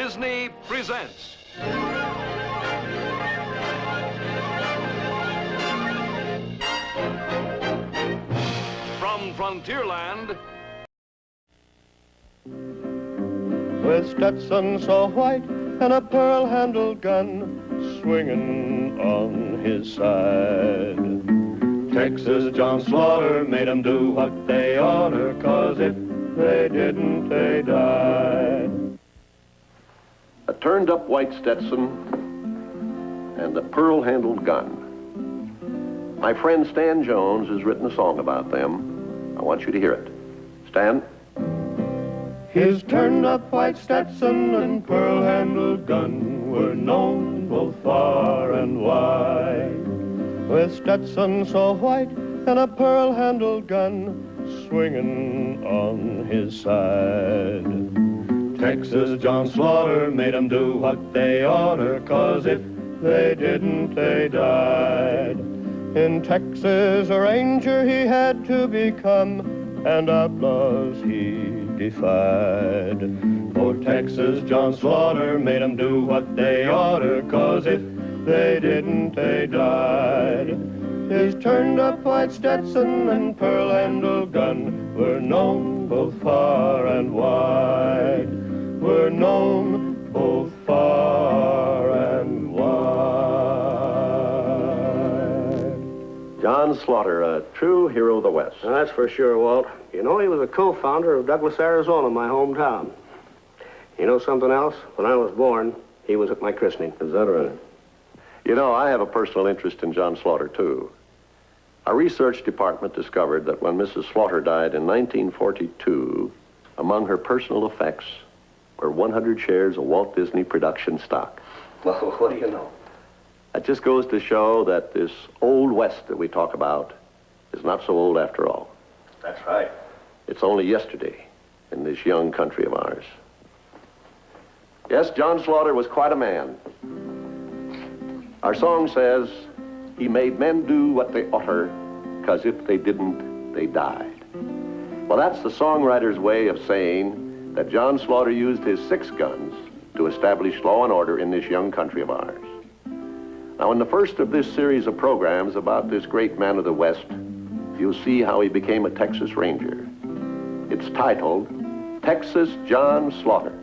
Disney presents. From Frontierland. With Stetson so white and a pearl-handled gun swinging on his side, Texas John Slaughter made 'em do what they oughter, 'cause if they didn't, they died. A turned-up white Stetson and a pearl-handled gun. My friend Stan Jones has written a song about them. I want you to hear it. Stan? His turned-up white Stetson and pearl-handled gun were known both far and wide. With Stetson so white and a pearl-handled gun swinging on his side, Texas John Slaughter made 'em do what they oughter, 'cause if they didn't, they died. In Texas a ranger he had to become, and outlaws he defied. For Texas John Slaughter made 'em do what they oughter, 'cause if they didn't, they died. His turned-up white Stetson and pearl-handled gun were known both far and wide. Were known both far and wide. John Slaughter, a true hero of the West. That's for sure, Walt. You know, he was a co-founder of Douglas, Arizona, my hometown. You know something else? When I was born, he was at my christening. Is that right? You know, I have a personal interest in John Slaughter, too. Our research department discovered that when Mrs. Slaughter died in 1942, among her personal effects were 100 shares of Walt Disney production stock. Well, what do you know? That just goes to show that this old West that we talk about is not so old after all. That's right. It's only yesterday in this young country of ours. Yes, John Slaughter was quite a man. Our song says, he made men do what they oughter, 'cause if they didn't, they died. Well, that's the songwriter's way of saying that John Slaughter used his 6 guns to establish law and order in this young country of ours. Now, in the first of this series of programs about this great man of the West, you'll see how he became a Texas Ranger. It's titled, Texas John Slaughter.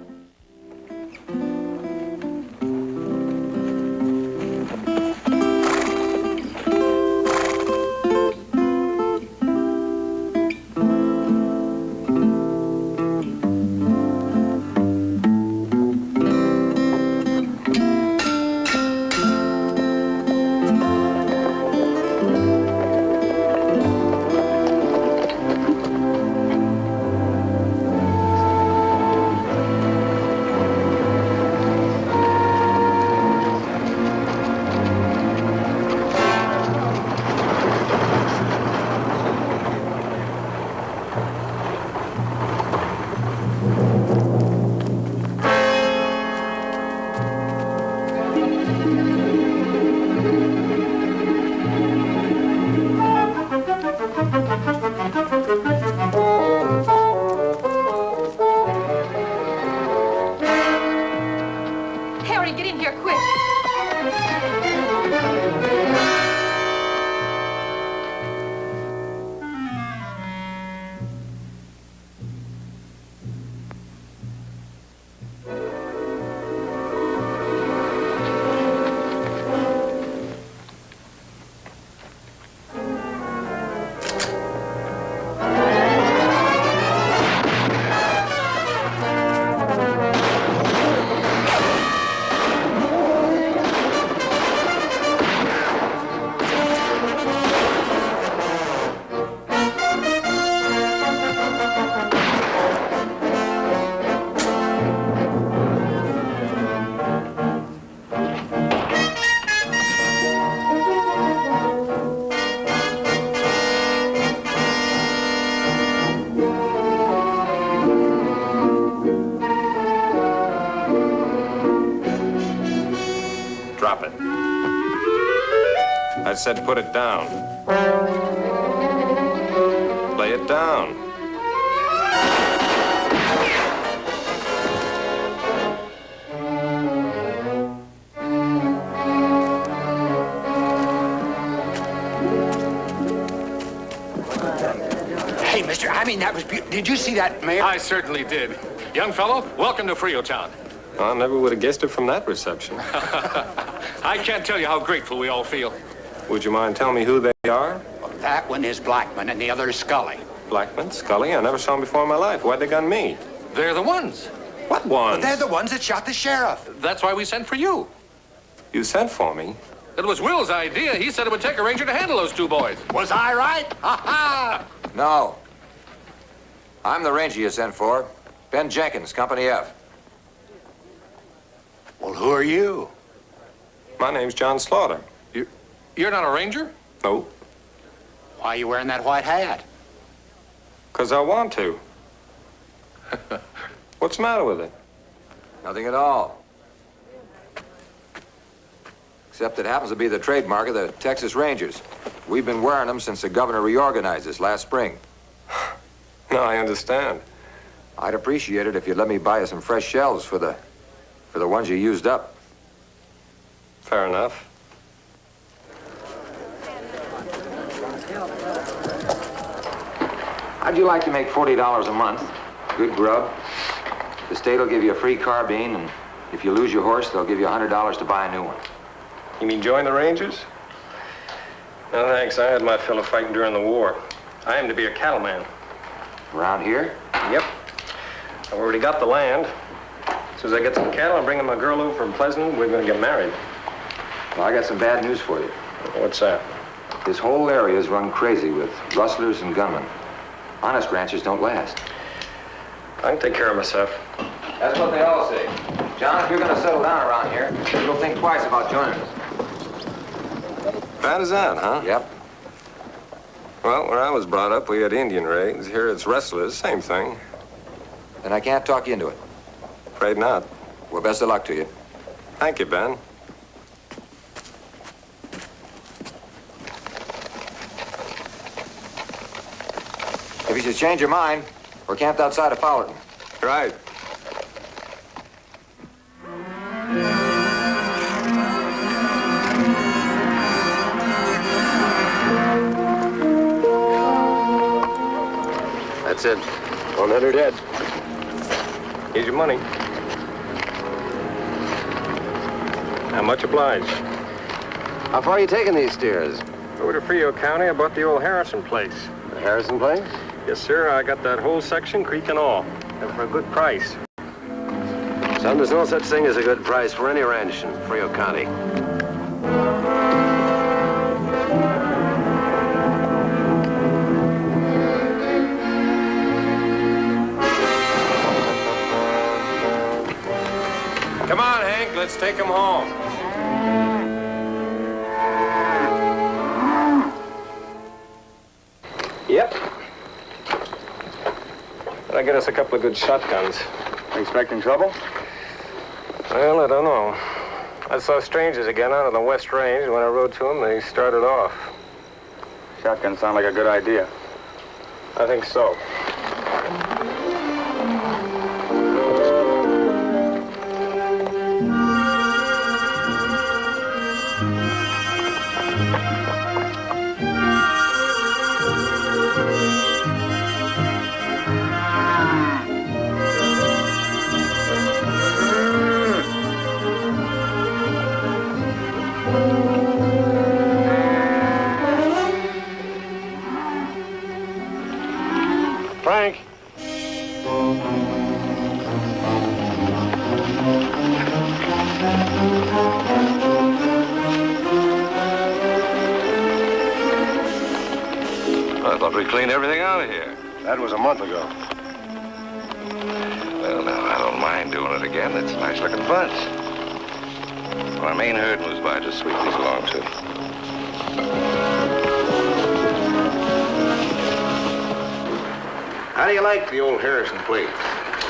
Drop it. I said put it down. Lay it down. was beautiful. Did you see that, Mayor? I certainly did. Young fellow, welcome to Friotown. I never would have guessed it from that reception. I can't tell you how grateful we all feel. Would you mind telling me who they are? Well, that one is Blackman and the other is Scully. Blackman? Scully? I never saw them before in my life. Why'd they gun me? They're the ones. What ones? They're the ones that shot the sheriff. That's why we sent for you. You sent for me? It was Will's idea. He said it would take a ranger to handle those two boys. Was I right? Ha ha! No. I'm the ranger you sent for. Ben Jenkins, Company F. Well, who are you? My name's John Slaughter. You're not a ranger? No, Why are you wearing that white hat? 'cause I want to. What's the matter with it? Nothing at all. Except it happens to be the trademark of the Texas Rangers. We've been wearing them since the governor reorganized us last spring. No, I understand. I'd appreciate it if you'd let me buy you some fresh shells for the ones you used up. Fair enough. How'd you like to make $40 a month? Good grub. The state will give you a free carbine, and if you lose your horse, they'll give you $100 to buy a new one. You mean join the Rangers? No, thanks. I had my fill of fighting during the war. I aim to be a cattleman. Around here? Yep. I've already got the land. As soon as I get some cattle, I'm bringing my girl over from Pleasant. We're going to get married. Well, I got some bad news for you. What's that? This whole area is run crazy with rustlers and gunmen. Honest ranchers don't last. I can take care of myself. That's what they all say. John, if you're going to settle down around here, you'll think twice about joining us. Bad as that, huh? Yep. Well, where I was brought up, we had Indian raids. Here it's wrestlers, same thing. Then I can't talk you into it. Afraid not. Well, best of luck to you. Thank you, Ben. If you should change your mind, we're camped outside of Fullerton. Right. That's it. 100 head. Here's your money. I'm much obliged. How far are you taking these steers? Over to Frio County, I bought the old Harrison place. The Harrison place? Yes, sir. I got that whole section, creek and all. And for a good price. Son, there's no such thing as a good price for any ranch in Frio County. Come on, Hank. Let's take him home. Yep. I get us a couple of good shotguns. Expecting trouble? Well, I don't know. I saw strangers again out on the West Range. When I rode to them, they started off. Shotguns sound like a good idea. I think so. Frank. I thought we cleaned everything out of here. That was a month ago. Well, now, I don't mind doing it again. It's a nice-looking bunch. My main herd moves by to sweep these along, too. How do you like the old Harrison place?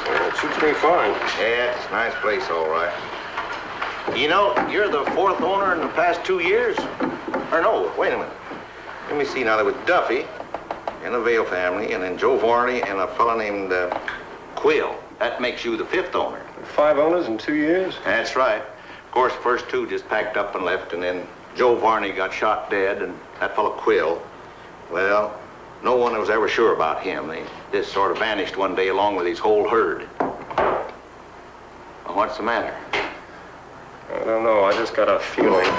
Well, it suits me fine. Yeah, it's a nice place, all right. You know, you're the fourth owner in the past 2 years. Or no, wait a minute. Let me see now. There was Duffy and the Vale family, and then Joe Varney and a fella named Quill. That makes you the fifth owner. 5 owners in 2 years? That's right. Of course, the first two just packed up and left, and then Joe Varney got shot dead, and that fella Quill. Well, No one was ever sure about him. They just sort of vanished one day along with his whole herd. Well, what's the matter? I don't know. I just got a feeling.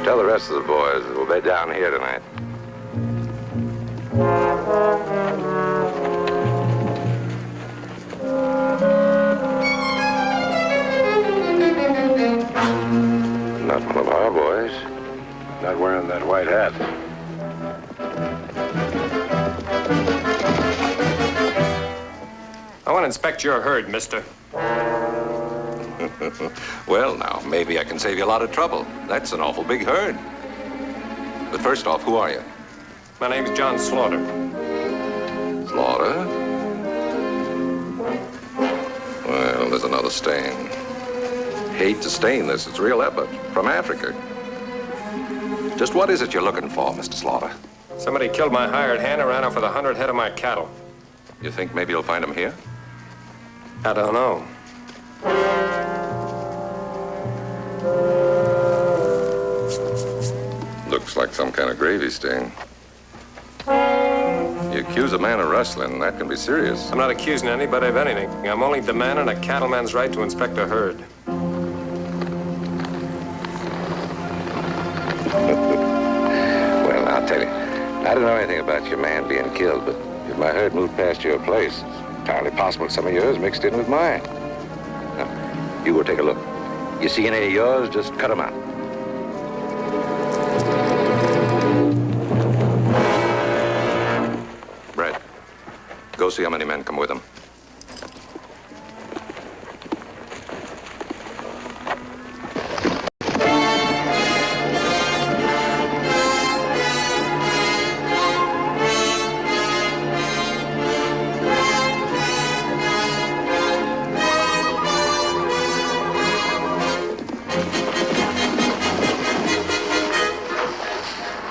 Tell the rest of the boys that we'll be down here tonight. Not one of our boys. Not wearing that white hat. I want to inspect your herd, mister. Well, now, maybe I can save you a lot of trouble. That's an awful big herd. But first off, who are you? My name's John Slaughter. Slaughter? Well, there's another stain. Hate to stain this. It's real effort from Africa. Just what is it you're looking for, Mr. Slaughter? Somebody killed my hired hand and ran off with 100 head of my cattle. You think maybe you'll find them here? I don't know. Looks like some kind of gravy stain. You accuse a man of rustling, that can be serious. I'm not accusing anybody of anything. I'm only demanding a cattleman's right to inspect a herd. Well, I'll tell you, I don't know anything about your man being killed, but if my herd moved past your place, it's entirely possible some of yours mixed in with mine. Now, you go take a look. You see any of yours, just cut them out. Brad, go see how many men come with him.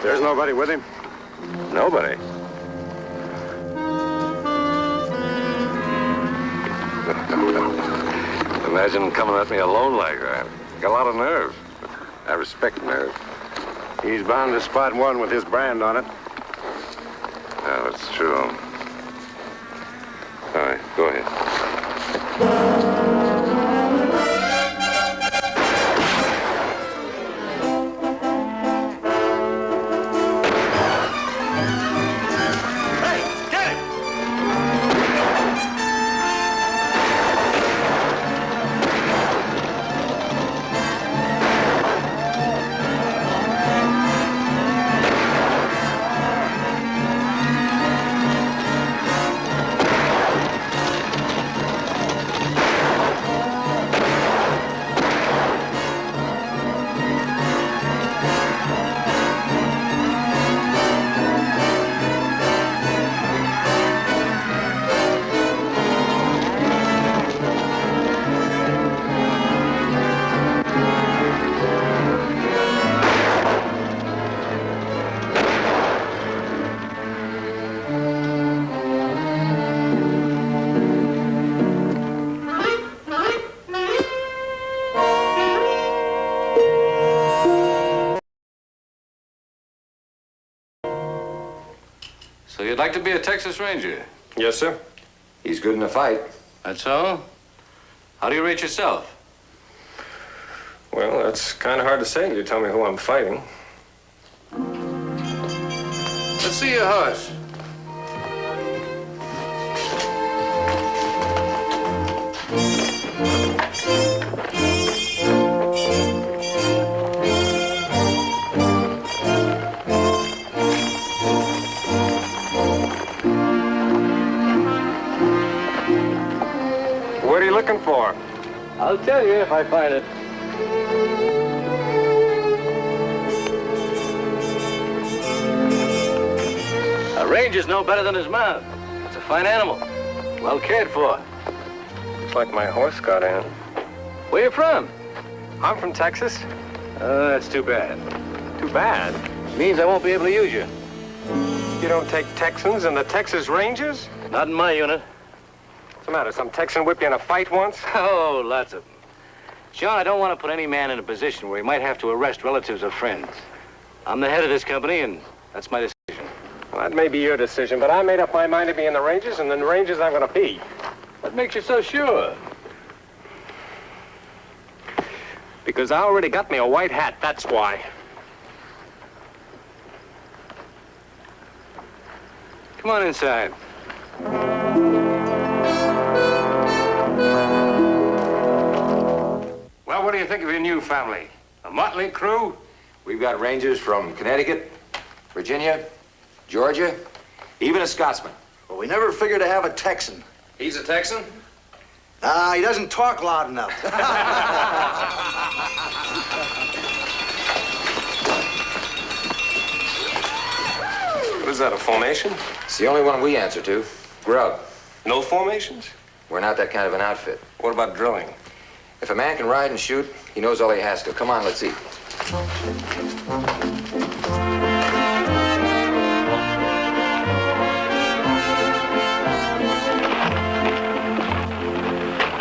There's nobody with him? Nobody. Imagine coming at me alone like that. Got a lot of nerve. I respect nerve. He's bound to spot one with his brand on it. Oh, that's true. All right, go ahead. So you'd like to be a Texas Ranger? Yes, sir. He's good in a fight. That's so? How do you rate yourself? Well, that's kind of hard to say. You tell me who I'm fighting. Let's see your horse. What are you looking for? I'll tell you if I find it. A ranger's no better than his mount. It's a fine animal. Well cared for. Looks like my horse got in. Where you from? I'm from Texas. Oh, that's too bad. Too bad. Means I won't be able to use you. You don't take Texans in the Texas Rangers? Not in my unit. What's the matter? Some Texan whipped you in a fight once? Oh, lots of them. John, I don't want to put any man in a position where he might have to arrest relatives or friends. I'm the head of this company, and that's my decision. Well, that may be your decision, but I made up my mind to be in the Rangers, and in the Rangers I'm going to be. What makes you so sure? Because I already got me a white hat, that's why. Come on inside. Well, what do you think of your new family? A motley crew? We've got Rangers from Connecticut, Virginia, Georgia, even a Scotsman. Well, we never figured to have a Texan. He's a Texan? He doesn't talk loud enough. What is that, a formation? It's the only one we answer to. Grub. No formations? We're not that kind of an outfit. What about drilling? If a man can ride and shoot, he knows all he has to. Come on, let's eat.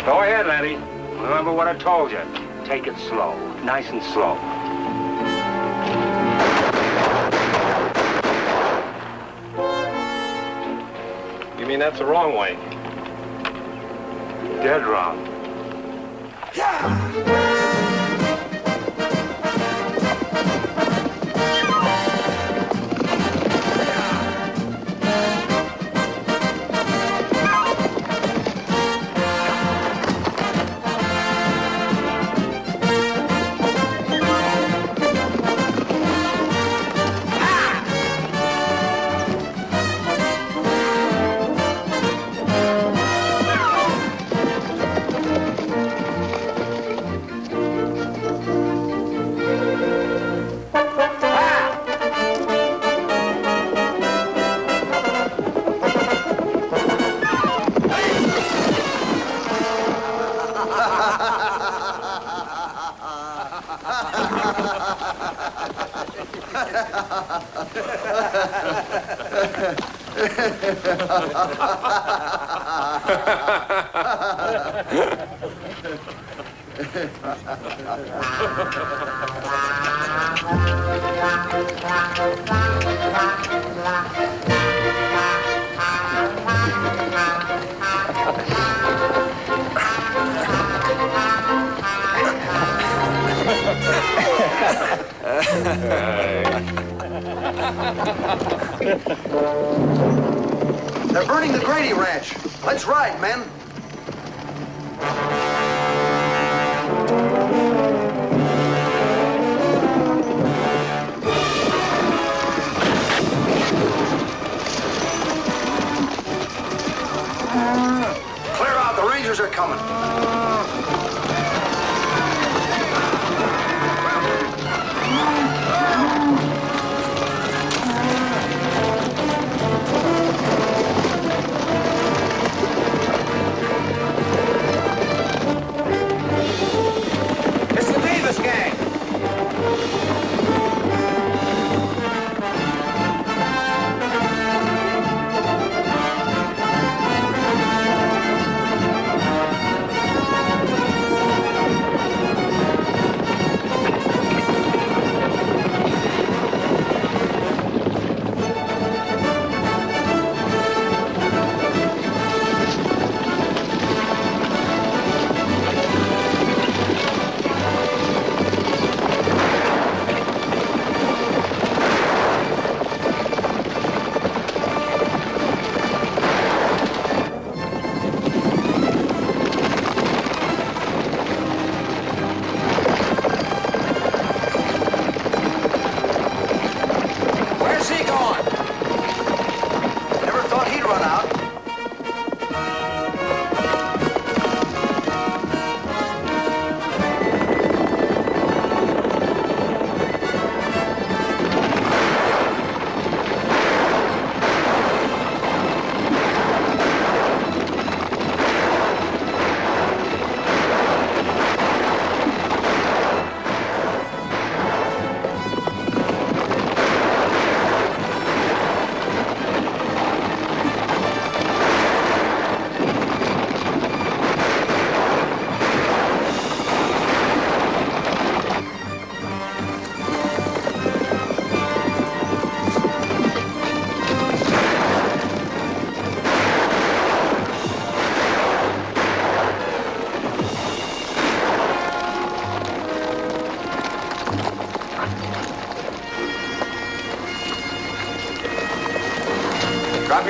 Go ahead, laddie. Remember what I told you. Take it slow. Nice and slow. You mean that's the wrong way? Dead wrong. They're burning the Grady Ranch. Let's ride, men. Clear out. The Rangers are coming.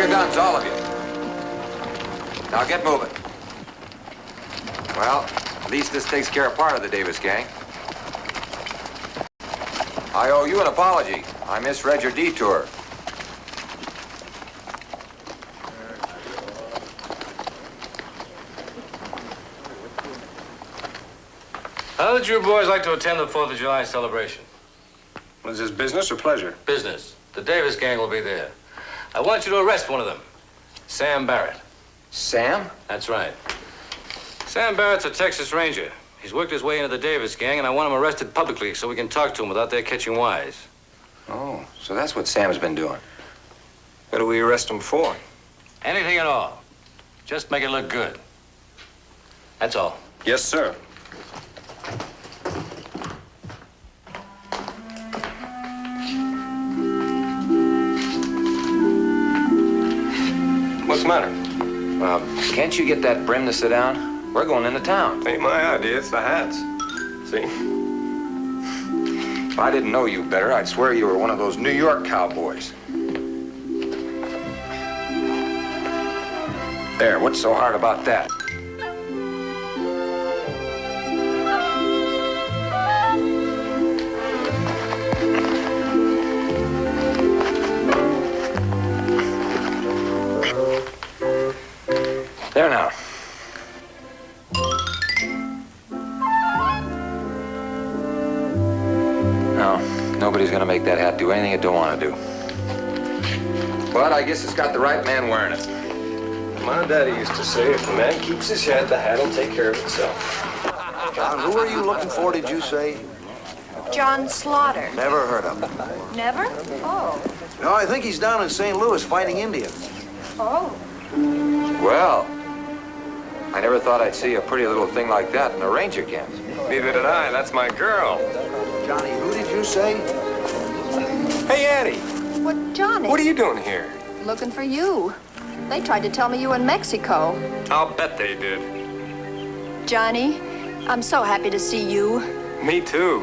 your guns, all of you. Now get moving. Well, at least this takes care of part of the Davis gang. I owe you an apology. I misread your detour. How would you boys like to attend the 4th of July celebration? Was this business or pleasure? Business. The Davis gang will be there. I want you to arrest one of them. Sam Barrett. Sam? That's right. Sam Barrett's a Texas Ranger. He's worked his way into the Davis gang, and I want him arrested publicly so we can talk to him without their catching wise. Oh, so that's what Sam's been doing. What do we arrest him for? Anything at all. Just make it look good. That's all. Yes, sir. What's the matter? Can't you get that brim to sit down? We're going into town. Ain't my idea, it's the hats. See? If I didn't know you better, I'd swear you were one of those New York cowboys. There, what's so hard about that? There now. No, nobody's gonna make that hat do anything it don't want to do. But I guess it's got the right man wearing it. My daddy used to say, if the man keeps his hat, the hat'll take care of itself. John, who are you looking for, did you say? John Slaughter. Never heard of him. Never? Oh. No, I think he's down in St. Louis fighting Indians. Oh. Well, I never thought I'd see a pretty little thing like that in a ranger camp. Neither did I. That's my girl. Johnny, who did you say? Hey, Addie. What, Johnny? What are you doing here? Looking for you. They tried to tell me you were in Mexico. I'll bet they did. Johnny, I'm so happy to see you. Me too.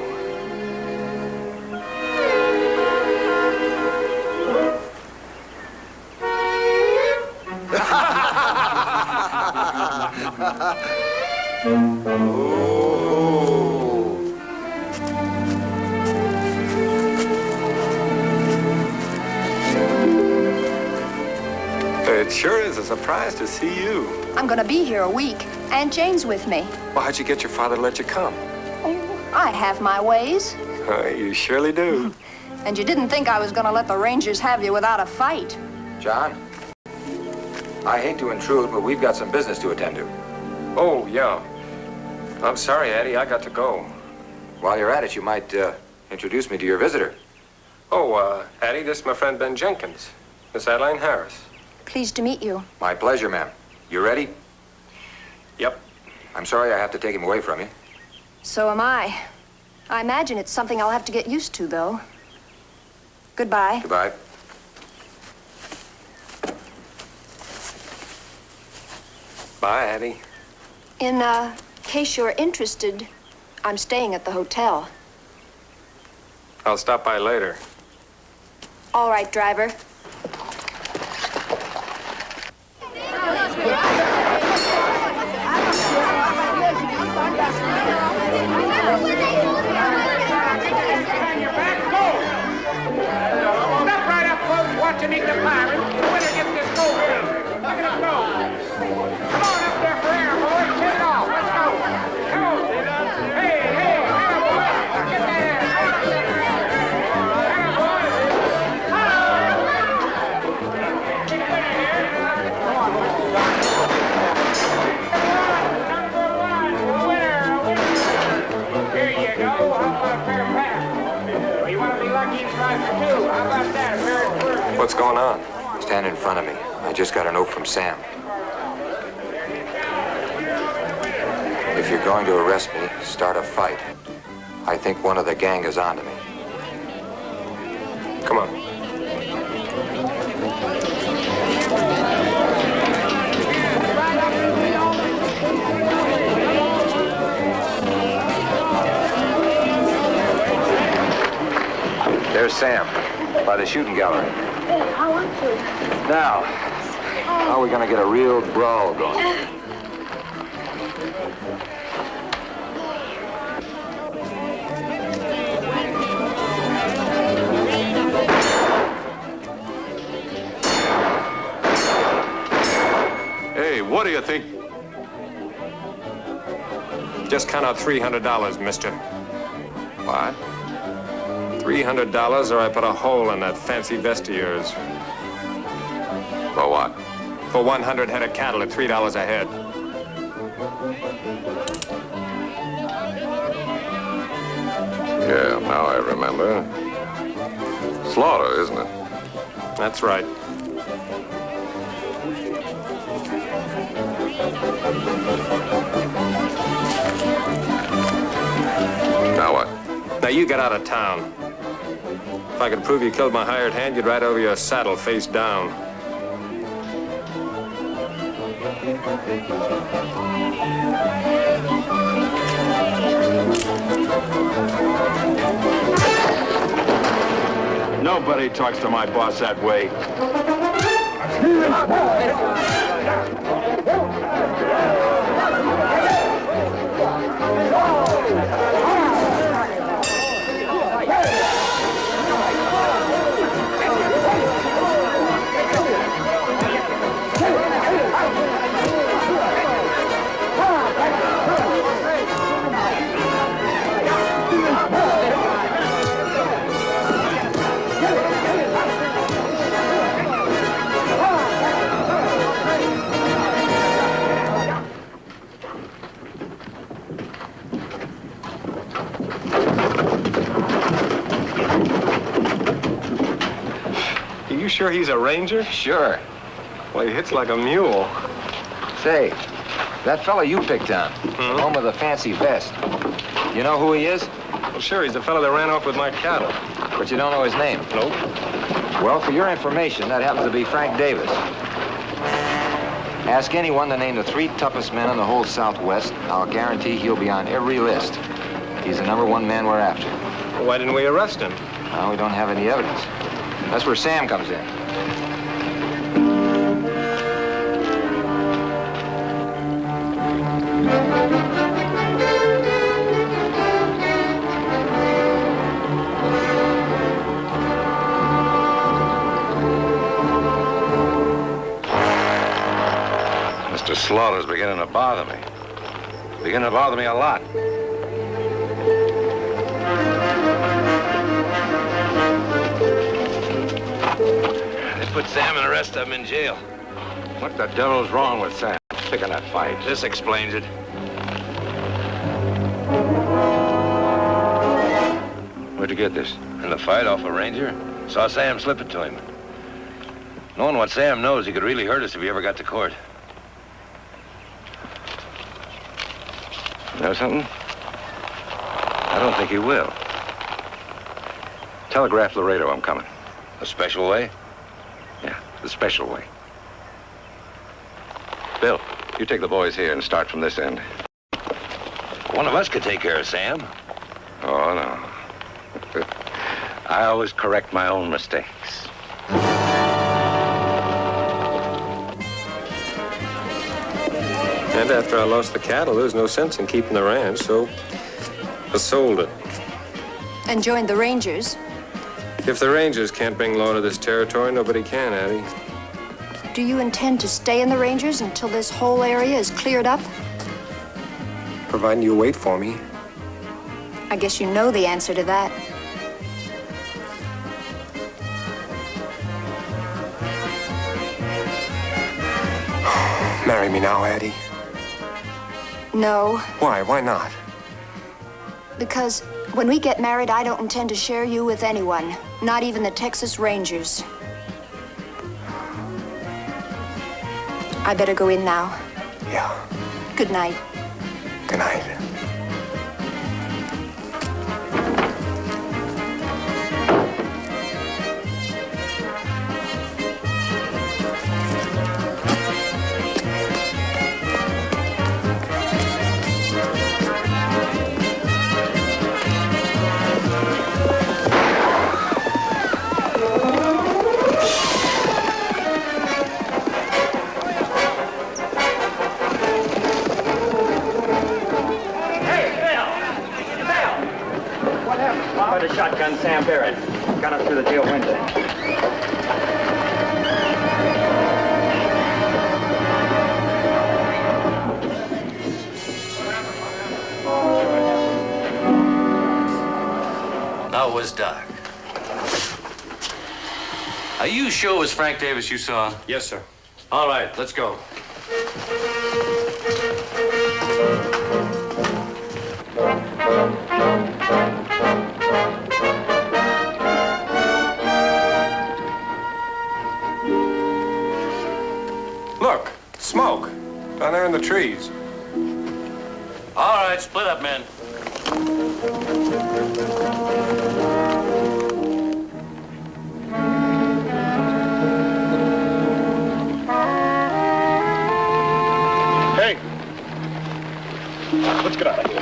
It sure is a surprise to see you. I'm gonna be here a week. Aunt Jane's with me. Well, how'd you get your father to let you come? Oh, I have my ways. You surely do. And you didn't think I was gonna let the Rangers have you without a fight. John, I hate to intrude, but we've got some business to attend to. Oh, yeah. I'm sorry, Addie. I got to go. While you're at it, you might introduce me to your visitor. Oh, Addie, this is my friend Ben Jenkins. Miss Adeline Harris. Pleased to meet you. My pleasure, ma'am. You ready? Yep. I'm sorry I have to take him away from you. So am I. I imagine it's something I'll have to get used to, though. Goodbye. Goodbye. Bye, Addie. In case you're interested, I'm staying at the hotel. I'll stop by later. All right, driver. Step right up, folks. Watch him eat the pirate. The winner gets this gold ring. Look at him go. Come on up there for air, boys. Hit it off. Let's go. Come on. Hey, hey, air, boys. Get that air. Air, boys. Here you go. How about a pair of pants? You want to be lucky and try for two. How about that? A pair of furs. What's going on? Stand in front of me. I just got a note from Sam. If you're going to arrest me, start a fight. I think one of the gang is onto me. Come on. There's Sam, by the shooting gallery. Now, how are we gonna get a real brawl going? Hey, what do you think? Just count out $300, mister. What? $300 or I put a hole in that fancy vest of yours. For what? For 100 head of cattle at $3 a head. Yeah, now I remember. Slaughter, isn't it? That's right. Now what? Now you get out of town. If I could prove you killed my hired hand, you'd ride over your saddle face down. Nobody talks to my boss that way. You sure he's a ranger? Sure. Well, he hits like a mule. Say, that fella you picked on, the home of the fancy vest, you know who he is? Well, sure, he's the fellow that ran off with my cattle. But you don't know his name? Nope. Well, for your information, that happens to be Frank Davis. Ask anyone to name the 3 toughest men in the whole Southwest. I'll guarantee he'll be on every list. He's the #1 man we're after. Well, why didn't we arrest him? Well, we don't have any evidence. That's where Sam comes in. Mr. Slaughter's beginning to bother me. Beginning to bother me a lot. Put Sam and the rest of them in jail. What the devil's wrong with Sam? Picking that fight. This explains it. Where'd you get this? In the fight off a ranger. Saw Sam slip it to him. Knowing what Sam knows, he could really hurt us if he ever got to court. You know something? I don't think he will. Telegraph Laredo I'm coming. A special way? Yeah, the special way. Bill, you take the boys here and start from this end. One of us could take care of Sam. Oh, no. I always correct my own mistakes. And after I lost the cattle, there was no sense in keeping the ranch, so I sold it. And joined the Rangers. If the Rangers can't bring law to this territory, nobody can, Addie. Do you intend to stay in the Rangers until this whole area is cleared up? Providing you wait for me. I guess you know the answer to that. Marry me now, Addie. No. Why? Why not? Because when we get married, I don't intend to share you with anyone, not even the Texas Rangers. I better go in now. Yeah. Good night. Good night. What happened, Bob? Tried to shotgun Sam Barrett. Got him through the jail window. Now it was dark. Are you sure it was Frank Davis you saw? Yes, sir. All right, let's go. Look, smoke. Down there in the trees. All right, split up, men. Hey! Let's get out of here.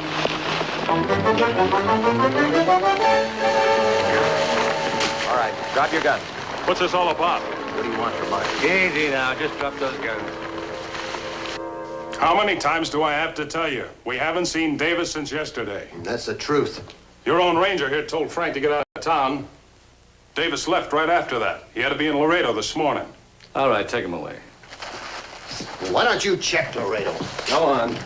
All right, drop your gun. What's this all about? What do you want for money? Easy now, just drop those guns. How many times do I have to tell you? We haven't seen Davis since yesterday. That's the truth. Your own ranger here told Frank to get out of town. Davis left right after that. He had to be in Laredo this morning. All right, take him away. Why don't you check Laredo? Go on.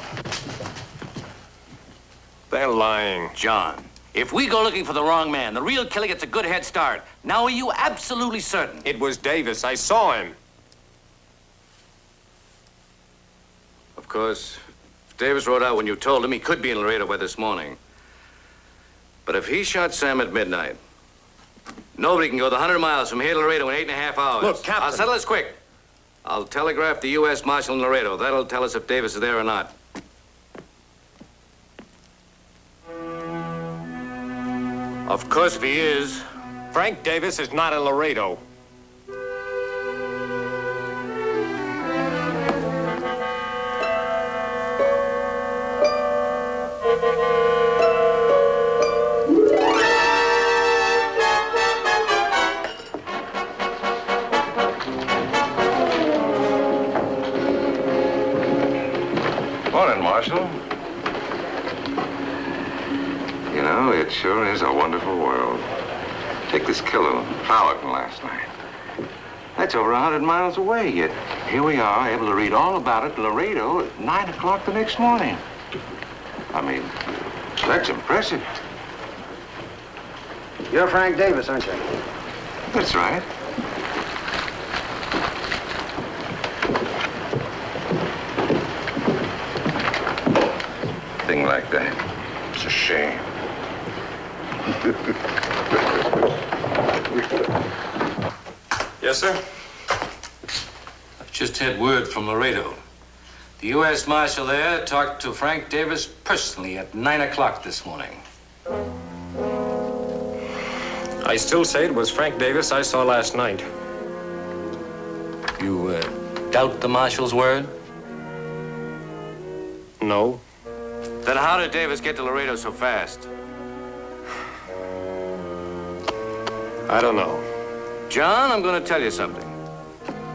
They're lying. John, if we go looking for the wrong man, the real killer gets a good head start. Now, are you absolutely certain? It was Davis. I saw him. Of course, if Davis rode out when you told him, he could be in Laredo by this morning. But if he shot Sam at midnight, nobody can go the 100 miles from here to Laredo in 8.5 hours. Look, Captain. I'll settle this quick. I'll telegraph the U.S. Marshal in Laredo. That'll tell us if Davis is there or not. Of course, if he is. Frank Davis is not in Laredo. Morning, Marshal. You know, it sure is a wonderful world. Take this killer, Friotown, last night. That's over 100 miles away, yet here we are, able to read all about it in Laredo at 9 o'clock the next morning. I mean, that's impressive. You're Frank Davis, aren't you? That's right. Thing like that. It's a shame. Yes, sir? I've just had word from Laredo. The U.S. Marshal there talked to Frank Davis personally at 9 o'clock this morning. I still say it was Frank Davis I saw last night. You, doubt the Marshal's word? No. Then how did Davis get to Laredo so fast? I don't know. John, I'm going to tell you something.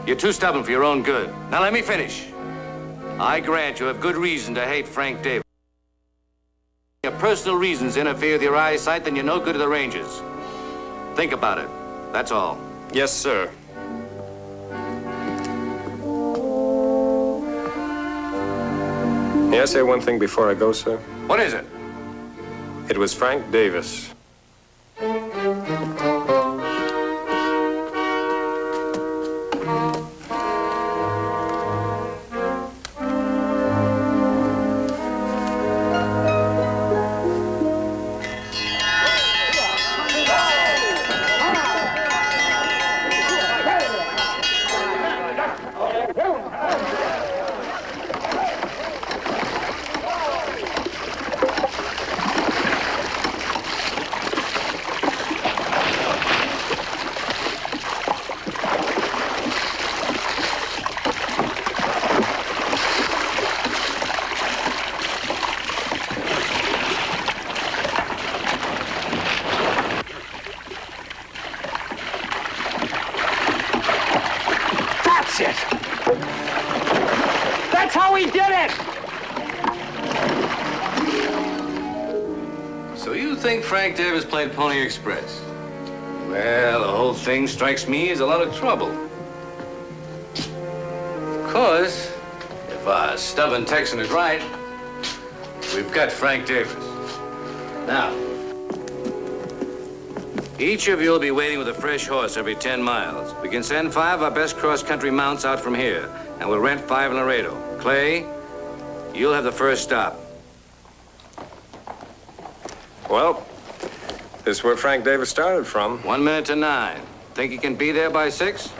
You're too stubborn for your own good. Now let me finish. I grant you have good reason to hate Frank Davis. If your personal reasons interfere with your eyesight, then you're no good to the Rangers. Think about it. That's all. Yes, sir. May I say one thing before I go, sir? What is it? It was Frank Davis. That's how he did it! So you think think Frank Davis played Pony Express? Well, the whole thing strikes me as a lot of trouble. Because if a stubborn Texan is right, we've got Frank Davis. Now, each of you will be waiting with a fresh horse every 10 miles. We can send 5 of our best cross-country mounts out from here, and we'll rent 5 in Laredo. Clay, you'll have the first stop. Well, this is where Frank Davis started from. 1 minute to 9. Think you can be there by 6?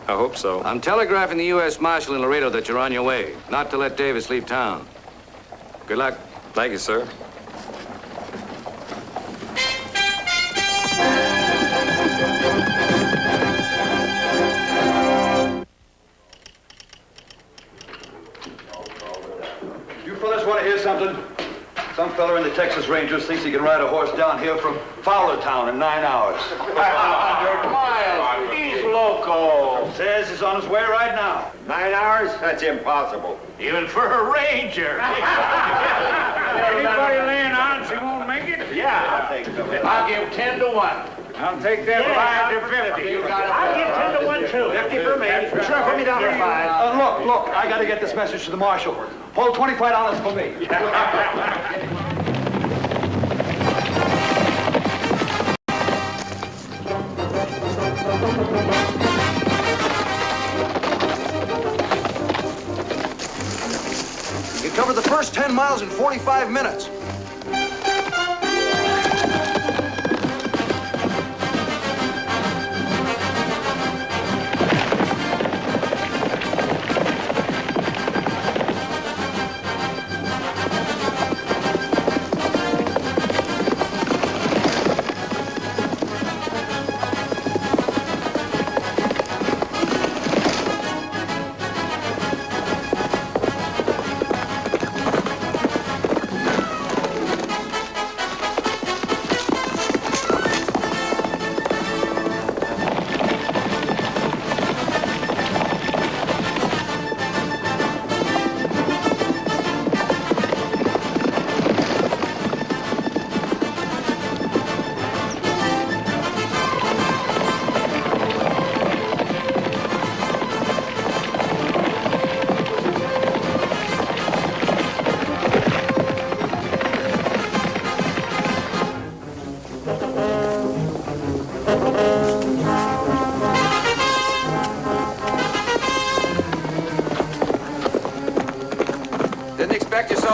I hope so. I'm telegraphing the U.S. Marshal in Laredo that you're on your way, not to let Davis leave town. Good luck. Thank you, sir. You fellas want to hear something? Some fella in the Texas Rangers thinks he can ride a horse down here from Friotown in 9 hours. 500 miles. He's loco. Says he's on his way right now. 9 hours? That's impossible. Even for a ranger. Anybody laying odds he won't make it? Yeah. I'll take some. I'll give 10 to 1. I'll take that 5 to 50. You got it. I'll give 10 to 1 too. 50 for me. Sure, put me down for 5. Look, I got to get this message to the marshal. Hold $25 for me. You covered the first 10 miles in 45 minutes.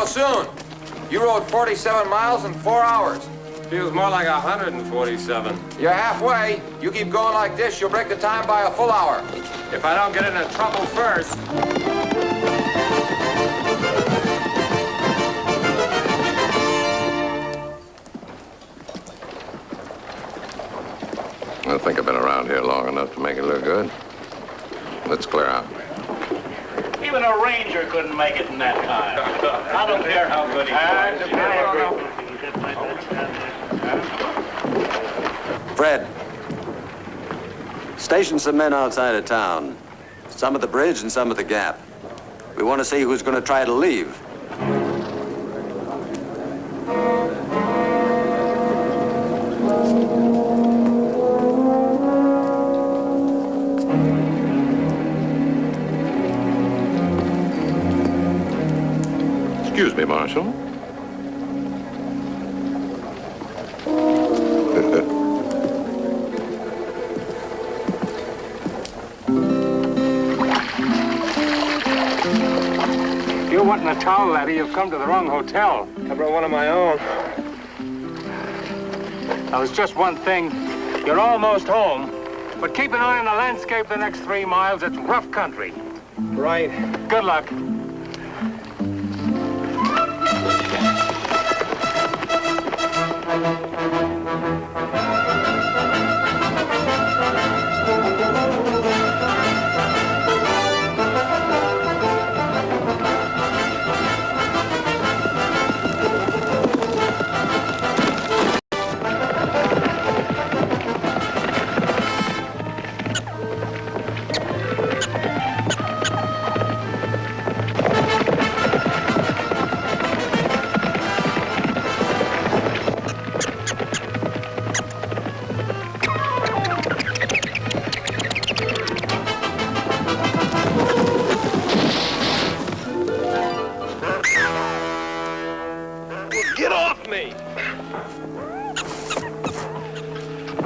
Soon. You rode 47 miles in 4 hours. Feels more like 147. You're halfway. You keep going like this, you'll break the time by a full hour. If I don't get into trouble first. I think I've been around here long enough to make it look good. Let's clear out. Even a ranger couldn't make it in that time. I don't care how good he was. Fred, station some men outside of town. Some at the bridge and some at the gap. We want to see who's going to try to leave. Excuse me, Marshal. If you're wanting a towel, laddie, you've come to the wrong hotel. I brought one of my own. Now, there's just one thing. You're almost home, but keep an eye on the landscape the next 3 miles. It's rough country. Right. Good luck.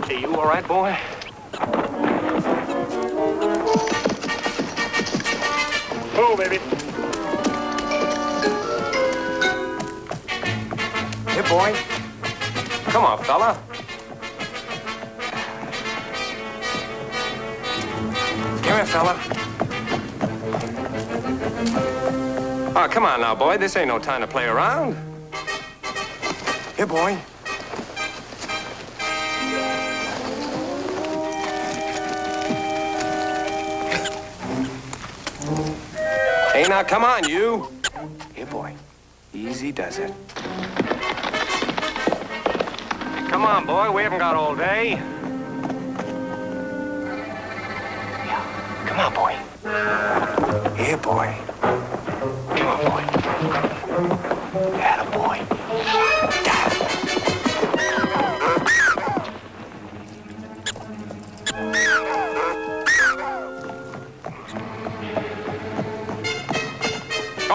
Hey, you all right, boy? Oh, baby. Hey, boy. Come on, fella. Come here, fella. Oh, come on now, boy. This ain't no time to play around. Here, boy. Hey, now, come on, you. Here, boy. Easy does it. Come on, boy. We haven't got all day. Yeah. Come on, boy. Here, boy. Come on, boy. Atta boy.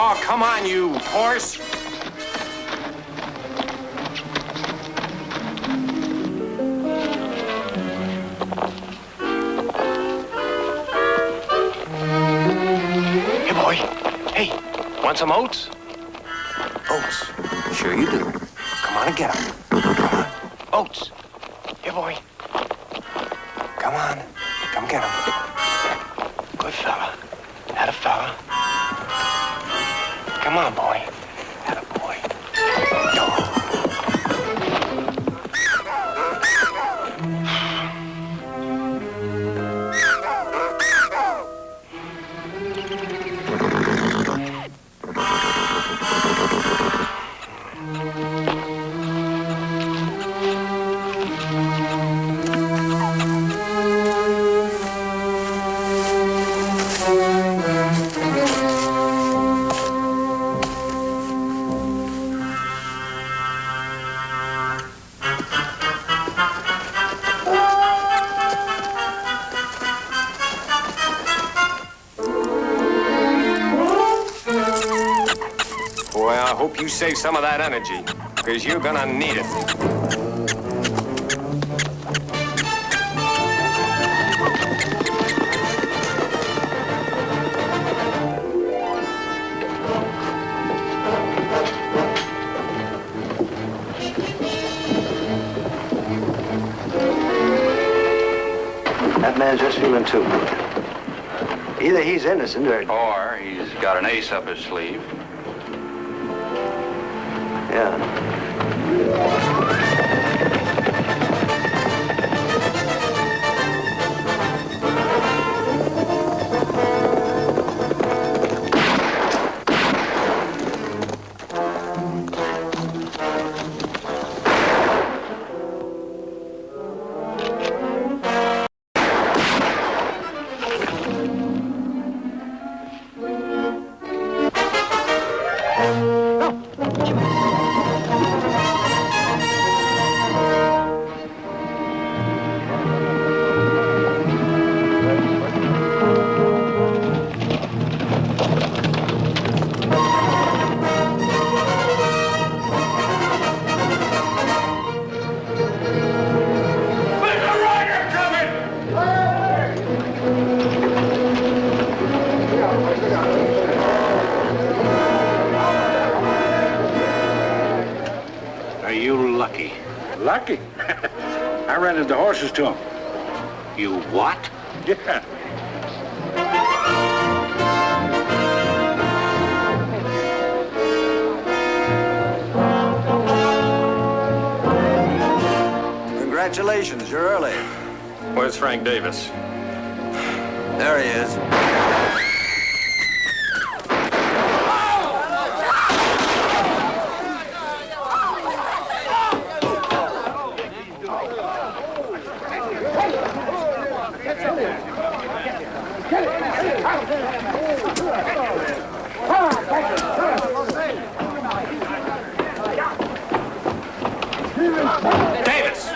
Oh, come on, you horse. Hey, boy. Hey, want some oats? Oats? Sure you do. Come on and get them. Come on. Oats. Here, boy. Come on. Come get them. Good fella. Atta fella. Come on, boy. Atta boy. Boy, I hope you save some of that energy, because you're gonna need it. That man's just feeling too good. Either he's innocent or he's got an ace up his sleeve. Yeah. Lucky? I rented the horses to him. You what? Yeah. Congratulations, you're early. Where's Frank Davis? There he is. Davis!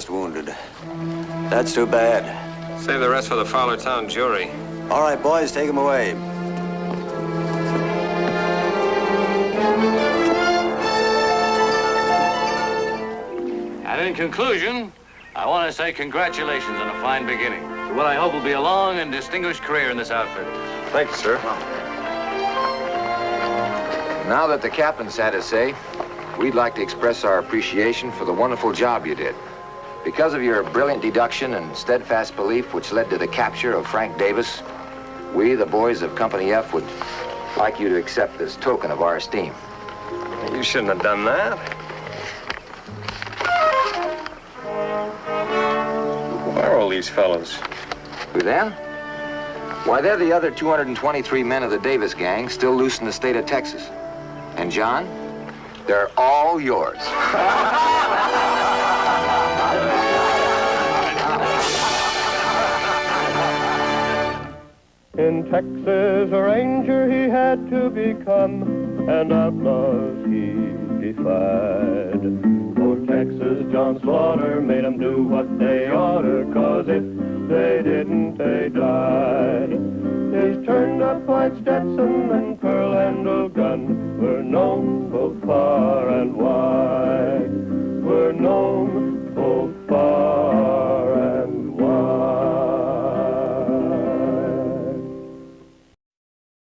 just wounded. That's too bad. Save the rest for the Friotown jury. All right, boys, take him away. And in conclusion, I want to say congratulations on a fine beginning to what I hope will be a long and distinguished career in this outfit. Thank you, sir. Now that the captain's had his say, we'd like to express our appreciation for the wonderful job you did. Because of your brilliant deduction and steadfast belief which led to the capture of Frank Davis, we, the boys of Company F, would like you to accept this token of our esteem. You shouldn't have done that. Who are all these fellows? Who then? Why, they're the other 223 men of the Davis gang still loose in the state of Texas. And John, they're all yours. In Texas, a ranger he had to become, and outlaws he defied. For Texas, John Slaughter made 'em do what they oughter, 'cause if they didn't, they died. His turned-up white Stetson and